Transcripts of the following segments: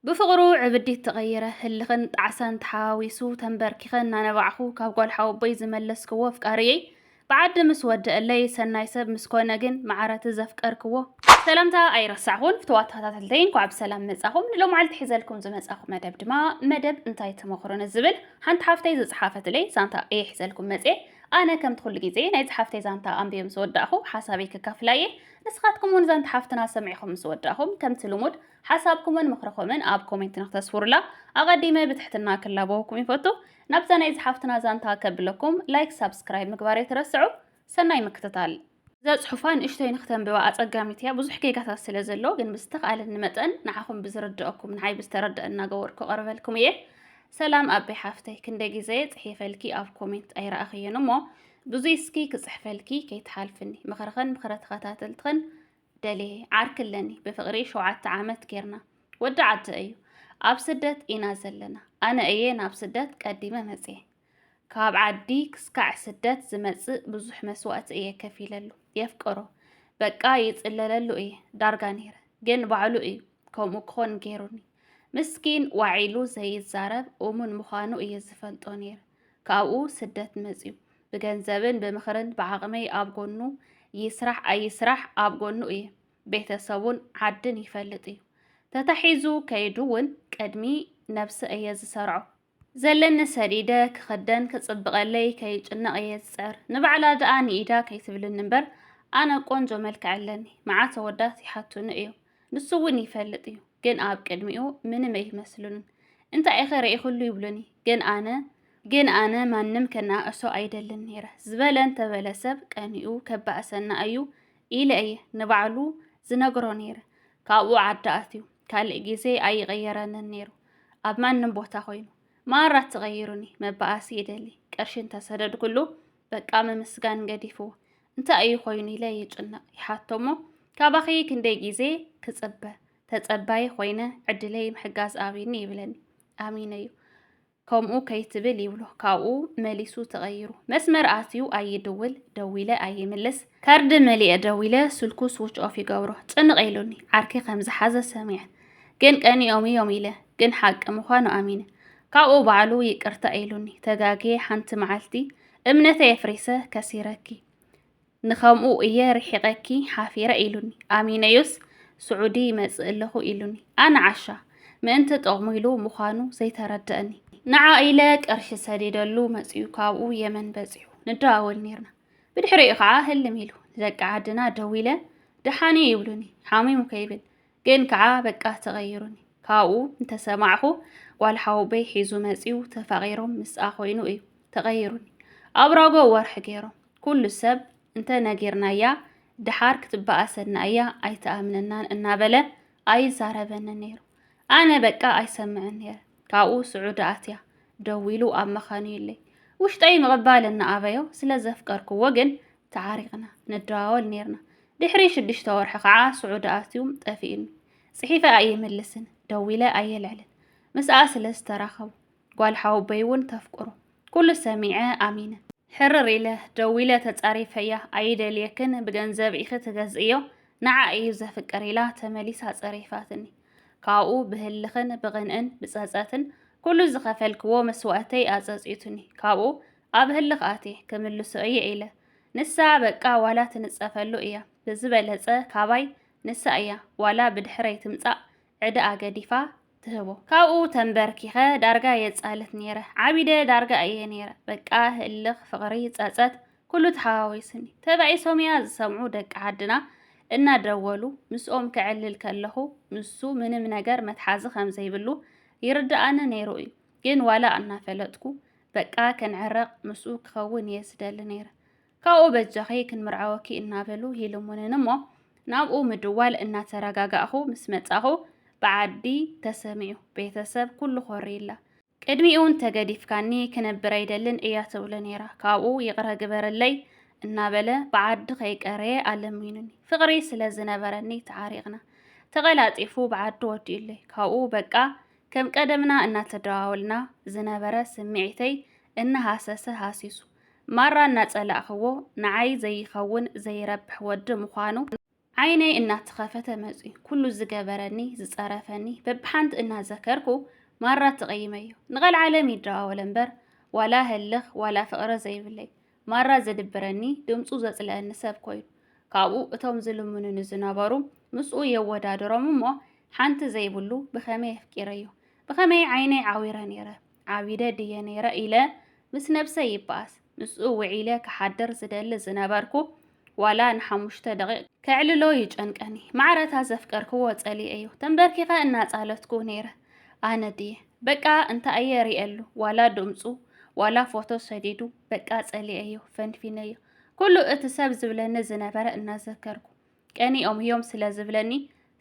بفقرو عبدي تغيره اللخن عسان تحاويسو تنبركخن نانبعخو كابقول حاوبي زملسكو فقاريي بعد مسود اللي سنايسب مسكوناجن معرات زفقركو سلامتا اي رسعون فتواتها تلتين كوعب سلام مزاهم لو معلت حزالكم زمزاخو مدب دما مدب انتاي تمخرون الزبل حانت حافتي زصحافة لي سانتا اي حزالكم مزي انا كم تدخل جيزي نايت حافتي زانتا انبيم سوداخو حسابي ككافلاي نسخاتكم ونزانت حافتنا سمعيكم سوداخم كم تلومود حسابكم مخرخومن اب كومنت نختصفورلا اقديمه بتحتنا كلابوكم يفوتو نبزنا اذا حفتنا زانتا كبلكم لايك سبسكرايب مغباري ترسعو سناي مكتتال ذا صحفان اشتي نختم بوا اصقاميتيا بزح كيغاتا سلازلو ግን مستقال نمطن نعاكم بزردقكم نحي بستردقنا غوركو قربلكم يه سلام ابي حفتي كنده غيزه صحيفلكي اب كومنت اي راخينمو بزيسكي كصحفلكي كيتحالفني مخرخن مخرت خاتاتلتخن دلي عاركلني بفقري شوعت عامت كيرنا ودعت ايو اب سدت اينا زلنا انا ايه ناب سدت قديمه مصي كاب عدي كسكع سدت زمص بزح مسوات ايه كفيللو يفقرو بقى يصلللو ايه دارغا نيره ግን ባዕሉ እዩ ከምኡ ክኾን ገይሩኒ ምስኪን ዋዒሉ ዘይዛረብ እሙን ምዃኑ እየ ዝፈልጦ ነይረ ካብኡ ስደት መጽዩ ብገንዘብን ብምኽርን ብዓቕመይ ኣብ ጎኑ ይስራሕ ኣይስራሕ ኣብ ጎኑ እየ ቤተሰቡን ዓድን ይፈልጥ እዩ ተታሒዙ ከይዱ እውን ቀድሚ ነብሲ እየ ዝሰርዖ ዘለኒ ሰዲደ ክኸደን ክጽብቐለይ ከይጭነቕ እየ ዝጸር ንባዕላ ደኣ ንኢዳ ከይትብልን እምበር ኣነ ቆንጆ መልክዕ ኣለኒ መዓተ ወዳት ይሓቱኒ እዩ ንሱ እውን ይፈልጥ እዩ ግን ኣብ ቅድሚኡ ምንም ኣይመስሉንን እንታይ ኢኸ ርኢኹሉ ይብሉኒ ግን ኣነ ማንም ከናእሶ ኣይደልን ነይረ ዝበለን ተበለሰብ ቀኒኡ ከባእሰና እዩ ኢለ እየ ንባዕሉ ዝነግሮ ነይረ ካብኡ ዓዳኣትዩ ካልእ ግዜ ኣይቀየረንን ነይሩ ኣብ ማንም ቦታ ኮይኑ ማራት ተغيሩኒ መባኣሲ ይደሊ ቀርሽን ተሰደድ ኩሉ በቃ መምስጋን ገዲፍዎ እንታይ እዩ ኮይኑ ኢለ ይጭነቕ ይሓቶሞ ካባኺ ክንደይ ግዜ ክጽበ ተጸባይ ኮይነ ዕድለይ ምሕጋዝ ኣቢኒ ይብለኒ ኣሚን እዩ ከምኡ ከይትብል ይብሎ ካብኡ መሊሱ ተغيሩ መስመር ኣትዩ ኣይድውል ደዊለ ኣይምልስ ካርድ መሊአ ደዊለ ስልኩ ስዊች ኦፍ ይገብሮ ጭንቕ ኢሉኒ ዓርኪ ከም ዝሓዘ ሰሚዐ ግን ቀኒኦም እዮም ኢለ ግን ሓቂ ምዃኑ ኣሚነ ካብኡ ባዕሉ ይቅርታ ኢሉኒ ተጋጌ ሓንቲ መዓልቲ እምነተ የፍሪሰ ከሲረኪ ንኸምኡ እየ ርሒቐኪ ሓፊረ ኢሉኒ ኣሚነዩስ ስዑዲ ይመጽእ ኣለኹ ኢሉኒ ኣነ ዓሻ ምእንቲ ጠቕሙ ኢሉ ምዃኑ ዘይተረድአኒ ንዓ ኢለ ቀርሺ ሰዲደሉ መጽዩ ካብኡ የመን በጺሑ ንደዋወል ነርና ብድሕሪኡ ከዓ ህልም ኢሉ ደቂ ዓድና ደው ኢለ ደሓኒ ይብሉኒ ሓሚሙ ከይብል ግን ከዓ በቃ ተغيሩኒ ካብኡ እንተሰማዕኹ ዋልሓውበይ ሒዙ መጽዩ ተፋቒሮም ምስኣ ኮይኑ እዩ ተغيሩኒ ኣብራጎ ወርሒ ገይሮም ኩሉ ሰብ እንተ ነጊርናያ ድሓር ክትበኣሰና እያ ኣይተኣምነናን እናበለ ኣይዛረበንን ነይሩ ኣነ በቃ ኣይሰምዕን ነይረ ካብኡ ስዑድ ኣትያ ደው ኢሉ ኣብ መኻኑ የለይ ውሽጠይ ምቕባል እናኣበዮ ስለ ዘፍቀርክዎ ግን ተዓሪቕና ንደዋወል ነርና ድሕሪ 6 ወርሒ ከዓ ስዑድ ኣትዩ ጠፊኡኒ ጽሒፈ ኣይምልስን ደው ኢለ ኣየልዕልን ምስኣ ስለ ዝተራኸቡ ጓልሓውበይ እውን ተፍቅሩ ኩሉ ሰሚዐ ኣሚነ ሕርር ኢለ ደው ኢለ ተጻሪፈያ ኣይደልየክን ብገንዘብ ኢኺ ትገዝእዮ ንዓ እዩ ዘፍቅር ኢላ ተመሊሳ ጸሪፋትኒ ካብኡ ብህልኽን ብቕንዕን ብጸጸትን ኩሉ ዝኸፈልክዎ መስዋእተይ ኣጸጺቱኒ ካብኡ ኣብ ህልኽ ኣትየ ክምልሶ እየ ኢለ ንሳ በቃ ዋላ ትንጸፈሉ እያ ብዝበለጸ ካባይ ንሳ እያ ዋላ ብድሕረይ ትምጻእ ዕዳኣ ገዲፋ ትህቦ ካብኡ ተንበርኪኸ ዳርጋ የጻለት ነይረ ዓቢደ ዳርጋ እየ ነይረ በቃ ህልኽ ፍቕሪ ጸጸት ኩሉ ተሓዋዊስኒ ተባኢሶም እያ ዝሰምዑ ደቂ ዓድና እናደወሉ ምስኦም ክዕልል ከለኹ ምሱ ምንም ነገር መትሓዚ ከም ዘይብሉ ይርዳኣነ ነይሩ እዩ ግን ዋላ እናፈለጥኩ በቃ ከንዕረቕ ምስኡ ክኸውን እየ ዝደሊ ነይረ ካብኡ በጃኺ ክንምርዓወኪ እናበሉ ይልሙንን እሞ ናብኡ ምድዋል እናተረጋጋእኹ ምስ መጻኹ بعدي تسمعوا بيتسب كل خوريلا قدميون تجديفكاني كنبر يدلن ايا تبل نيرا كاو يقرا جبر اللي النابله بعد خيقري علمينني فقري سلازنبرني تعاريقنا تغلاطيفو بعد ودي اللي كاو بقى كم قدمنا ان تداولنا زنبره سمعيتي ان حاسسه حاسيسو مره نصلاخو نعي زي خون زي ربح ود مخانو عيني እናትኸፈተ መጽኡ ኩሉ ዝገበረኒ ዝጸረፈኒ በብሓንቲ እናዘከርኩ ማራ ተቐይመዮ ንቐል ዓለም ይድራወለ እምበር ዋላ ህልኽ ዋላ ፍቕረ ዘይብለይ ማራ ዘድብረኒ ድምፁ ዘጽልአኒ ሰብ ኮይኑ ካብኡ እቶም ዝልምኑኒ ዝነበሩ ምስኡ የወዳድሮም እሞ ሓንቲ ዘይብሉ ብኸመይ የፍቂረዮ ብኸመይ ዓይነይ ዓዊረ ነይረ ዓቢደ ድየ ነይረ ኢለ ምስ ነብሰይ ይበኣስ ምስኡ ውዒለ ክሓድር ዝደሊ ዝነበርኩ ዋላ ንሓሙሽተ ደቂቕ ከዕልሎ ይጨንቀኒ ማዕረታ ዘፍቀርክዎ ጸሊአ እዩ ተንበርኪኸ እናጻለትኩ ነይረ ኣነ ድየ በቃ እንታይ የሪአሉ ዋላ ድምፁ ዋላ ፎቶ ሰዲዱ በቃ ጸሊአዮ ፈንፊነዮ ኩሉ እቲ ሰብ ዝብለኒ ዝነበረ እናዘከርኩ ቀኒኦም እዮም ስለ ዝብለኒ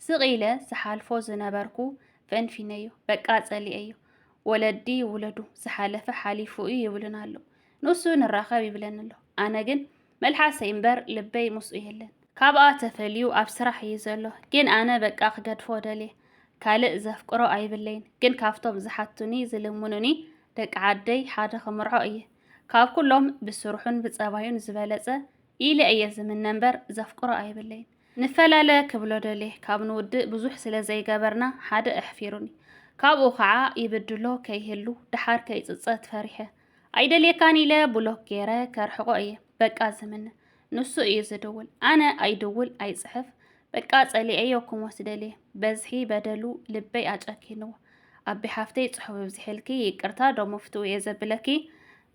ስቂለ ዝሓልፎ ዝነበርኩ ፈንፊነዮ በቃ ጸሊአዮ ወለዲ ውለዱ ዝሓለፈ ሓሊፉ ይብልን ኣሎ ንሱ ንራኸብ ይብለን ኣሎ ኣነ ግን መልሓሰይ እምበር ልበይ ምስኡ የለን ካብኣ ተፈልዩ ኣብ ስራሕ እዩ ዘሎ ግን ኣነ በቃ ክገድፎ ደልየ ካልእ ዘፍቅሮ ኣይብለይን ግን ካብቶም ዝሓቱኒ ዝልሙኑኒ ደቂ ዓደይ ሓደ ክምርዖ እየ ካብ ኩሎም ብስሩሑን ብጸባዩን ዝበለጸ ኢለ እየ ዝምነ እምበር ዘፍቅሮ ኣይብለይን ንፈላለ ክብሎ ደልየ ካብ ንውድእ ብዙሕ ስለ ዘይገበርና ሓደ ኣሕፊሩኒ ካብኡ ከዓ ይብድሎ ከይህሉ ድሓር ከይጽጸት ፈሪሐ ኣይደልየካን ኢለ ብሎክ ገይረ ከርሕቆ እየ በቃ ዝምነ ንሱ እዩ ዝድውል ኣነ ኣይድውል ኣይጽሕፍ በቃ ጸሊአዮ ክሞት ደልየ በዝሒ በደሉ ልበይ ኣጨኪንዎ ኣቢ ሓፍተይ ጽሑፍ ብዝሕልኪ ይቅርታ ዶሞፍትው እየ ዘብለኪ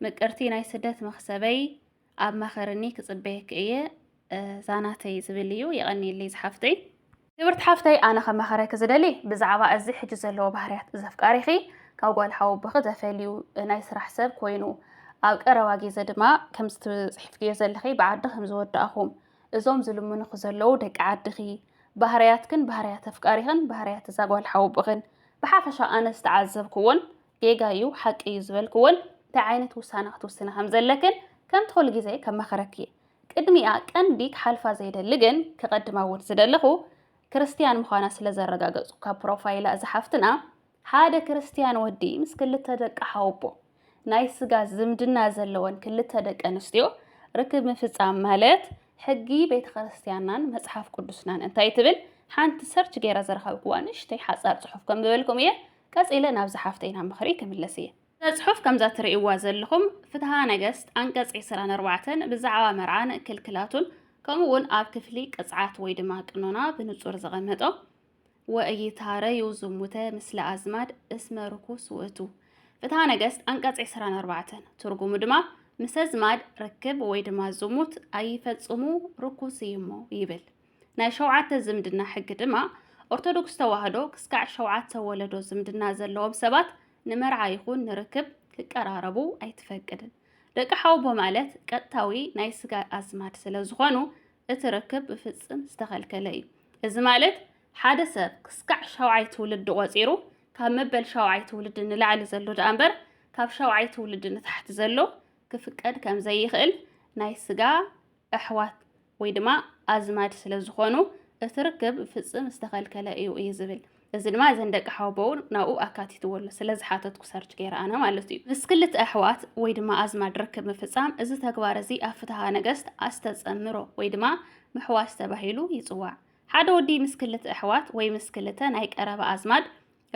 ምቅርቲ ናይ ስደት መኽሰበይ ኣብ መኸርኒ ክጽበየክ እየ ዛናተይ ዝብል እዩ ይቐኒልይ ዝሓፍተይ ክብርቲ ሓፍተይ ኣነ ከመኸረኪ ዝደሊ ብዛዕባ እዚ ሕጂ ዘለዎ ባህርያት ዘፍቃሪኺ ካብ ጓል ሓውብኺ ተፈልዩ ናይ ስራሕ ሰብ ኮይኑ ኣብ ቀረባ ግዜ ድማ ከም ዝጽሕፍክዮ ዘለኺ ብዓዲ ከም ዝወዳእኹም እዞም ዝልምኑኹ ዘለዉ ደቂ ዓድኺ ባህርያትክን ባህርያት ኣፍቃሪኽን ባህርያት እዛ ጓል ሓውብኽን ብሓፈሻ ኣነ ዝተዓዘብክዎን ጌጋ እዩ ሓቂ እዩ ዝበልክዎን እንታይ ዓይነት ውሳነ ክትውስነ ከም ዘለክን ከምቲ ኩሉ ግዜ ከመኸረኪ እየ ቅድሚኣ ቀንዲ ክሓልፋ ዘይደሊ ግን ክቐድማ እውን ዝደለኹ ክርስቲያን ምዃና ስለ ዘረጋገጹ ካብ ፕሮፋይላ እዚ ሓፍትና ሓደ ክርስቲያን ወዲ ምስ ክልተ ደቂ ሓውቦ ናይ ስጋ ዝምድና ዘለወን ክልተ ደቂ ኣንስትዮ ርክብ ምፍጻም ማለት ሕጊ ቤተ ክርስቲያናን መጽሓፍ ቅዱስናን እንታይ ትብል ሓንቲ ሰርች ገይረ ዘረኸብክዋ ንእሽተይ ሓጻር ጽሑፍ ከም ዝበልኩም እየ ቀጺለ ናብ ዝሓፍተይና ምኽሪ ክምለስ እየ ጽሑፍ ከምዛ ትርእይዋ ዘለኹም ፍትሃ ነገስት አንቀጽ 24 ብዛዕባ መርዓን ክልክላቱን ከምኡውን ኣብ ክፍሊ ቅጽዓት ወይ ድማ ቅኖና ብንጹር ዘቐመጦ ወእይታረዩ ዝሙተ ምስለ ኣዝማድ እስመ ርኩስ ውእቱ ፍትሃ ነገስት አንቀጽ 24 ትርጉሙ ድማ ምስ ኣዝማድ ርክብ ወይ ድማ ዝሙት ኣይፈጽሙ ርኩስ እዩሞ ይብል ናይ ሸውዓተ ዝምድና ሕጊ ድማ ኦርቶዶክስ ተዋህዶ ክስካዕ ሸውዓተ ወለዶ ዝምድና ዘለዎም ሰባት ንመርዓ ይኹን ንርክብ ክቀራረቡ ኣይትፈቅድን ደቂ ሓውቦ ማለት ቀጥታዊ ናይ ስጋ ኣዝማድ ስለ ዝኾኑ እቲ ርክብ ብፍጽም ዝተኸልከለ እዩ እዚ ማለት ሓደ ሰብ ክስካዕ ሸውዓይ ትውልዲ ቆፂሩ ካብ መበል ሸውዓይ ትውልዲ ንላዕሊ ዘሎ ዳኣ እምበር ካብ ሸውዓይ ትውልዲ ንታሕቲ ዘሎ ክፍቀድ ከም ዘይኽእል ናይ ስጋ ኣሕዋት ወይ ድማ ኣዝማድ ስለ ዝኾኑ እቲ ርክብ ብፍጽም ዝተኸልከለ እዩ እዩ ዝብል እዚ ድማ ዘን ደቂ ሓውቦ ናብኡ ኣካቲትዎ ስለ ዝሓተትኩ ሰርች ገይረ ኣነ ማለት እዩ ምስ ክልተ ኣሕዋት ወይ ድማ ኣዝማድ ርክብ ምፍጻም እዚ ተግባር እዚ ኣብ ፍትሃ ነገስት ኣስተጸምሮ ወይ ድማ ምሕዋስ ተባሂሉ ይጽዋዕ ሓደ ወዲ ምስ ክልተ ኣሕዋት ወይ ምስ ክልተ ናይ ቀረባ ኣዝማድ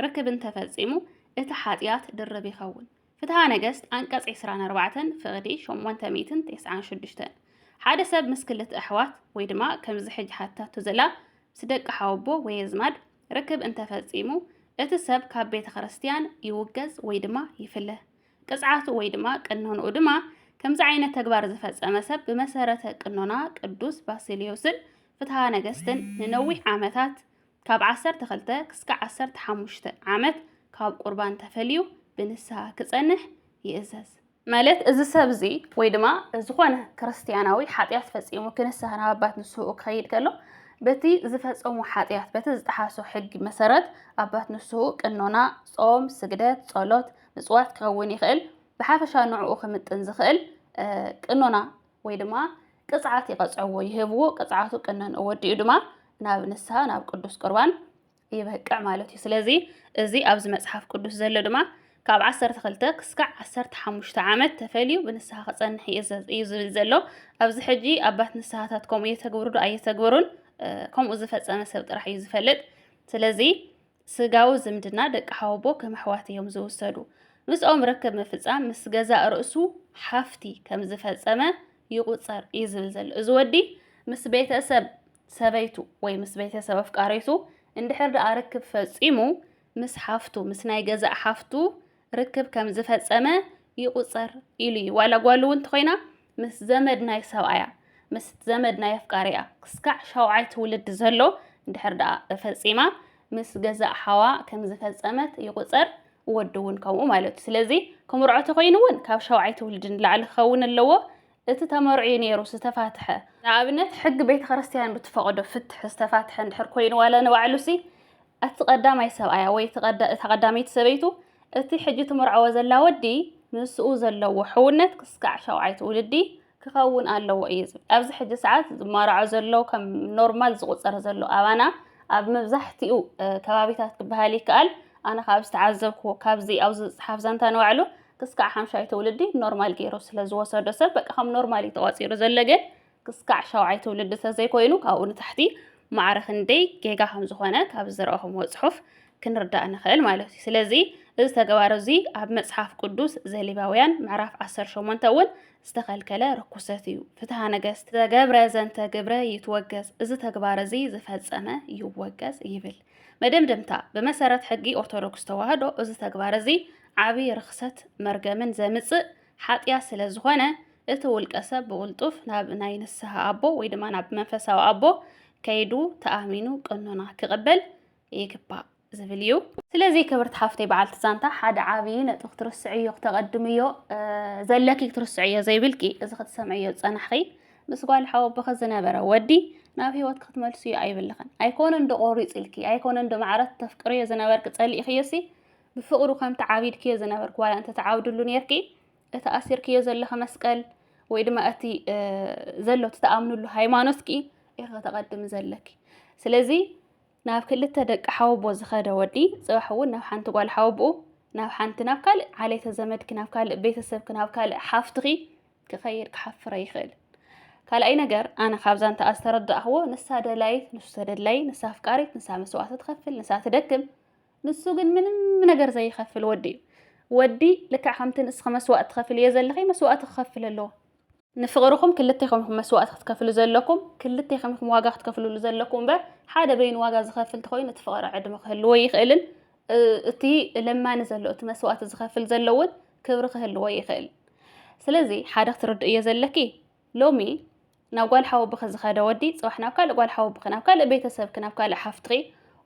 ርክብ እንተፈጺሙ እቲ ሓጢያት ድርብ ይኸውን ፍትሃ ነገስት አንቀጽ 24 ፍቕዲ 896 ሓደ ሰብ ምስ ክልተ ኣሕዋት ወይ ድማ ከምዚ ሕጂ ሓታቱ ዘላ ምስ ደቂ ሓውቦ ወይ ኣዝማድ ርክብ እንተፈጺሙ እቲ ሰብ ካብ ቤተ ክርስቲያን ይውገዝ ወይ ድማ ይፍለ ቅጽዓቱ ወይ ድማ ቅኖንኡ ድማ ከምዚ ዓይነት ተግባር ዝፈጸመ ሰብ ብመሰረተ ቅኖና ቅዱስ ባሲልዮስን ፍትሃ ነገስትን ንነዊሕ ዓመታት ካብ 12 ክሳብ 15 ዓመት ካብ ቁርባን ተፈልዩ ብንስሓ ክጸንሕ ይእዘዝ ማለት እዚ ሰብ እዚ ወይ ድማ ዝኾነ ክርስቲያናዊ ሓጢያት ፈጺሙ ክንስሓ ናብ ኣባት ንስኡ ክኸይድ ከሎ በቲ ዝፈጸሙ ሓጢያት በቲ ዝጠሓሶ ሕጊ መሰረት ኣባት ንስኡ ቅኖና ጾም ስግደት ጸሎት ምጽዋት ክኸውን ይኽእል ብሓፈሻ ንዕኡ ክምጥን ዝኽእል ቅኖና ወይ ድማ ቅጽዓት ይቐጽዕዎ ይህብዎ ቅጽዓቱ ቅነን ወዲኡ ድማ ናብ ንስሓ ናብ ቅዱስ ቁርባን ይበቅዕ ማለት እዩ ስለዚ እዚ ኣብዚ መጽሓፍ ቅዱስ ዘሎ ድማ ካብ 12 ክሳብ 15 ዓመት ተፈልዩ ብንስሓ ክጸንሕ እዩ ዝብል ዘሎ ኣብዚ ሕጂ ኣባት ንስሓታት ከምኡ የተግብሩ ዶ ኣይተግብሩን ከምኡ ዝፈጸመ ሰብ ጥራሕ እዩ ዝፈልጥ ስለዚ ስጋዊ ዝምድና ደቂ ሓወቦ ከም ኣሕዋት እዮም ዝውሰዱ ምስኦም ርክብ ምፍጻም ምስ ገዛእ ርእሱ ሓፍቲ ከም ዝፈጸመ ይቁጸር እዩ ዝብል ዘሎ እዚ ወዲ ምስ ቤተሰብ ሰበይቱ ወይ ምስ ቤተሰብ ኣፍቃሪቱ እንድሕር ደኣ ርክብ ፈጺሙ ምስ ሓፍቱ ምስ ናይ ገዛእ ሓፍቱ ርክብ ከም ዝፈጸመ ይቁጸር ኢሉ እዩ ዋላ ጓሉ እውን እንተኾይና ምስ ዘመድ ናይ ሰብኣያ ምስ ዘመድ ናይ ኣፍቃሪያ ክስካዕ 7 ትውልድ ዘሎ እንድሕር ደኣ ፈጺማ ምስ ገዛእ ሓዋ ከም ዝፈጸመት ይቁጸር ወዲ እውን ከምኡ ማለት እዩ ስለዚ ከምርዖ ተኮይኑ እውን ካብ 7 ትውልድ ንላዕሊ ክኸውን ኣለዎ እቲ ተመርዒ ነይሩ ዝተፋትሐ ንኣብነት ሕጊ ቤተ ክርስቲያን ብትፈቅዶ ፍትሕ ዝተፋትሐ እንድሕር ኮይኑ ዋላ ንባዕሉሲ እቲ ቀዳማይ ሰብኣያ ወይ ተቀዳመይቲ ሰበይቱ እቲ ሕጂ ትመርዓዎ ዘላ ወዲ ምስኡ ዘለዎ ሕውነት ክስካዕ 7 ትውልዲ ክኸውን ኣለዎ እዩ ዝብል ኣብዚ ሕጂ ሰዓት ዝመርዖ ዘሎ ከም ኖርማል ዝቁጸር ዘሎ ኣባና ኣብ መብዛሕትኡ ከባቢታት ክበሃል ይከኣል ኣነ ካብ ዝተዓዘብክዎ ካብዚ ኣብዚ ዝፅሓፍ ዛንታ ንባዕሉ ክስካዕ 50 ትውልዲ ኖርማል ገይሩ ስለ ዝወሰዶ ሰብ በቃ ከም ኖርማል ተዋፂሩ ዘሎ ግን ክስካዕ 7 ትውልዲ ተዘይኮይኑ ካብኡ ንታሕቲ ማዕረ ክንደይ ጌጋ ከም ዝኾነ ካብ ዝረአኹምዎ ጽሑፍ ክንርዳእ ንኽእል ማለት እዩ ስለዚ እዚ ተግባር እዚ ኣብ መጽሓፍ ቅዱስ ዘሌዋውያን ምዕራፍ 18 እውን ዝተኸልከለ ርኩሰት እዩ ፍትሐ ነገሥት ተገብረ ዘንተ ግብረ ይትወገዝ እዚ ተግባር እዚ ዝፈጸመ ይወገዝ ይብል መደምደምታ ብመሰረት ሕጊ ኦርቶዶክስ ተዋህዶ እዚ ተግባር እዚ ዓብይ ርክሰት መርገምን ዘምጽእ ሓጥያ ስለ ዝኾነ እቲ ውልቀ ሰብ ብቁልጡፍ ናብ ናይ ንስሐ ኣቦ ወይ ድማ ናብ መንፈሳዊ ኣቦ ከይዱ ተኣሚኑ ቅኖና ክቕበል ይግባእ ዝብል እዩ ስለዚ ክብርቲ ሓፍተይ በዓልቲ ዛንታ ሓደ ዓብይ ነጥቢ ክትርስዕዮ ክተቐድምዮ ዘለኪ ክትርስዕዮ ዘይብልኪ እዚ ክትሰምዕዮ ዝጸናሕኺ ምስ ጓል ሓወቦኸ ዝነበረ ወዲ ናብ ህይወት ክትመልስዮ ኣይብልኽን ኣይኮነ እንዶ ቆሪፅልኪ ኣይኮነ እንዶ ማዕረት ተፍቅርዮ ዝነበርክ ጸሊእኽዮሲ ብፍቅሩ ከም ተዓቢድክዮ ዝነበርክ ዋላ እንተ ተዓብድሉ ነርኪ እቲ ኣሲርክዮ ዘለኸ መስቀል ወይ ድማ እቲ ዘሎ ተኣምኑሉ ሃይማኖትኪ ኢኻ ተቐድም ዘለኪ ስለዚ ናብ ክልተ ደቂ ሓወቦ ዝኸደ ወዲ ጽባሕ እውን ናብ ሓንቲ ጓል ሓወቦ ናብ ሓንቲ ናብ ካልእ ዓለይተ ዘመድኪ ናብ ካልእ ቤተሰብኪ ናብ ካልእ ሓፍትኺ ክኸይድ ክሓፍረ ይኽእል ካልኣይ ነገር ኣነ ካብ ዛንታ ዝተረዳእኽዎ ንሳ ደላይት ንሱ ተደላይ ንሳ ኣፍቃሪት ንሳ መስዋዕቲ ትኸፍል ንሳ ትደክም ንሱ ግን ምንም ነገር ዘይኸፍል ወዲ ወዲ ልክዕ ከምቲ ንስኻ መስዋዕቲ ትኸፍል እየ ዘለኺ መስዋዕቲ ክኸፍል ኣለዎ ንፍቅርኩም ክልተይኹም መስዋዕቲ ክትከፍሉ ዘለኩም ክልተይኹም ዋጋ ክትከፍሉሉ ዘለኩም እምበር ሓደ በይኑ ዋጋ ዝኸፍል ተኮይኑ እቲ ፍቅሪ ዕድመ ክህልዎ ይኽእልን እቲ ለማኒ ዘሎ እቲ መስዋዕቲ ዝኸፍል ዘለውን ክብሪ ክህልዎ ይኽእል ስለዚ ሓደ ክትርድእዮ ዘለኪ ሎሚ ናብ ጓል ሓወቦኸ ዝኸደ ወዲ ጽባሕ ናብ ካልእ ጓል ሓወቦኸ ናብ ካልእ ቤተሰብኪ ናብ ካልእ ሓፍትኺ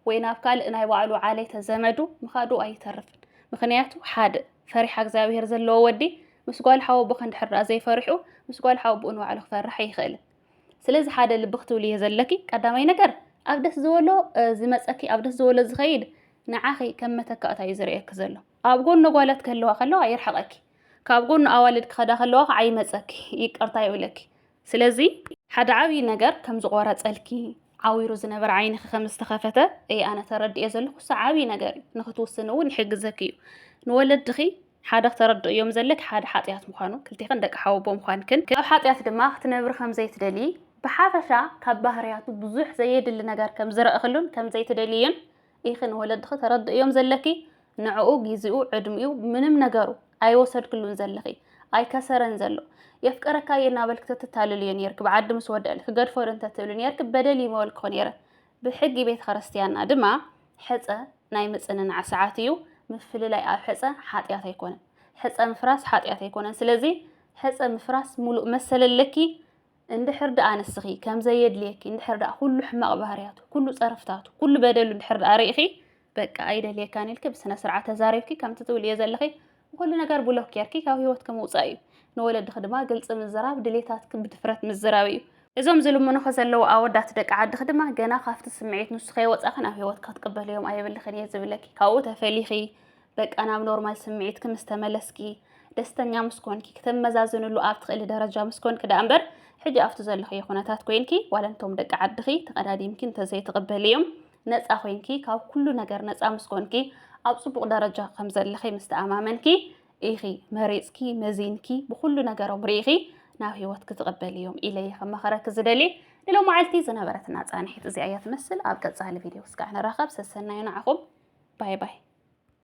ወይ ናብ ካልእ ናይ ባዕሉ ዓለይተ ዘመዱ ምኻዱ ኣይተርፍን ምክንያቱ ሓደ ፈሪሓ እግዚአብሔር ዘለዎ ወዲ ምስ ጓል ሓወቦኸ እንድሕር ዘይፈሪሑ ምስ ጓል ሓወቦኡ ንባዕሉ ክፈርሕ ይኽእል ስለዚ ሓደ ልቢ ክትብሉ እየ ዘለኪ ቀዳማይ ነገር ኣብ ደስ ዝበሎ ዝመፀኪ ኣብ ደስ ዝበሎ ዝኸይድ ንዓኺ ከም መተካእታ እዩ ዝርአየኪ ዘሎ ኣብ ጎኑ ጓላት ክህልዋ ከለዋ ይርሐቐኪ ካብ ጎኑ ኣዋልድ ክኸዳ ከለዋ ዓይመፀኪ ይቅርታ ይብለኪ ስለዚ ሓደ ዓብይ ነገር ከም ዝቆረፀልኪ ዓዊሩ ዝነበረ ዓይንኺ ከም ዝተኸፈተ ኣነ ተረድእየ ዘለኹ ዓብይ ነገር ንኽትውስን እውን ይሕግዘኪ እዩ ንወለድኺ ሓደ ክትረድእዮም ዘለክ ሓደ ሓጢያት ምዃኑ ክልቲኽን ደቂ ሓወቦ ምዃንክን ኣብ ሓጢያት ድማ ክትነብሪ ከም ዘይትደሊ ብሓፈሻ ካብ ባህርያቱ ብዙሕ ዘየድሊ ነገር ከም ዝረእኽሉን ከም ዘይትደልይን ኢኺ ንወለድኺ ተረድእዮም ዘለኪ ንዕኡ ጊዜኡ ዕድሚኡ ምንም ነገሩ ኣይወሰድክሉን ዘለኺ ኣይከሰረን ዘሎ የፍቀረካ የናበልክ ተትታልልዮ ነርክ ብዓዲ ምስ ወደአል ክገድፎ እንተ ትብል ነርክ በደል ይመወልክኾ ነይረ ብሕጊ ቤተ ክርስቲያንና ድማ ሕፀ ናይ ምፅንናዕ ሰዓት እዩ ምፍልላይ ኣብ ሕፀ ሓጢያት ኣይኮነን ሕፀ ምፍራስ ሓጢያት ኣይኮነን ስለዚ ሕፀ ምፍራስ ሙሉእ መሰለለኪ እንድሕር ደኣ ንስኺ ከም ዘየድልየኪ እንድሕር ደኣ ኩሉ ሕማቕ ባህርያቱ ኩሉ ፀረፍታቱ ኩሉ በደሉ እንድሕር ደኣ ርኢኺ በቃ ኣይደልየካን ኢልኪ ብስነ ስርዓት ተዛሪብኪ ከምቲ ትብል እየ ዘለኺ ኩሉ ነገር ብሎክ ጌርኪ ካብ ህይወትኪ ምውፃእ እዩ ንወለድኺ ድማ ግልፂ ምዝራብ ድሌታትኪ ብድፍረት ምዝራብ እዩ እዞም ዝልምኑኸ ዘለዉ ኣወዳት ደቂ ዓድኺ ድማ ገና ካብቲ ስምዒት ንሱ ከይወፃኺ ናብ ህይወትካ ክትቅበልዮም ኣይብልኽን እየ ዝብለኪ ካብኡ ተፈሊኺ በቃ ናብ ኖርማል ስምዒትኪ ምስ ተመለስኪ ደስተኛ ምስ ኮንኪ ክትመዛዝንሉ ኣብ ትኽእሊ ደረጃ ምስ ኮንኪ ዳ እምበር ሕጂ ኣብቲ ዘለኽዮ ኩነታት ኮይንኪ ዋላ እንቶም ደቂ ዓድኺ ተቐዳዲምኪ እንተዘይትቕበልዮም ነፃ ኮይንኪ ካብ ኩሉ ነገር ነፃ ምስ ኮንኪ ኣብ ፅቡቕ ደረጃ ከም ዘለኺ ምስ ተኣማመንኪ ኢኺ መሪፅኪ መዚንኪ ብኩሉ ነገሮም ርኢኺ ናብ ህይወትኪ ትቕበል እዮም ኢለይ ከመኸረኪ ዝደሊ لو معلتي زنبرتنا ጻንሒት እዚኣ እያ ትመስል ኣብ ቀጻሊ ቪድዮ እስካዕ ንራኸብ ሰሰናዩ ንዓኹም ባይ ባይ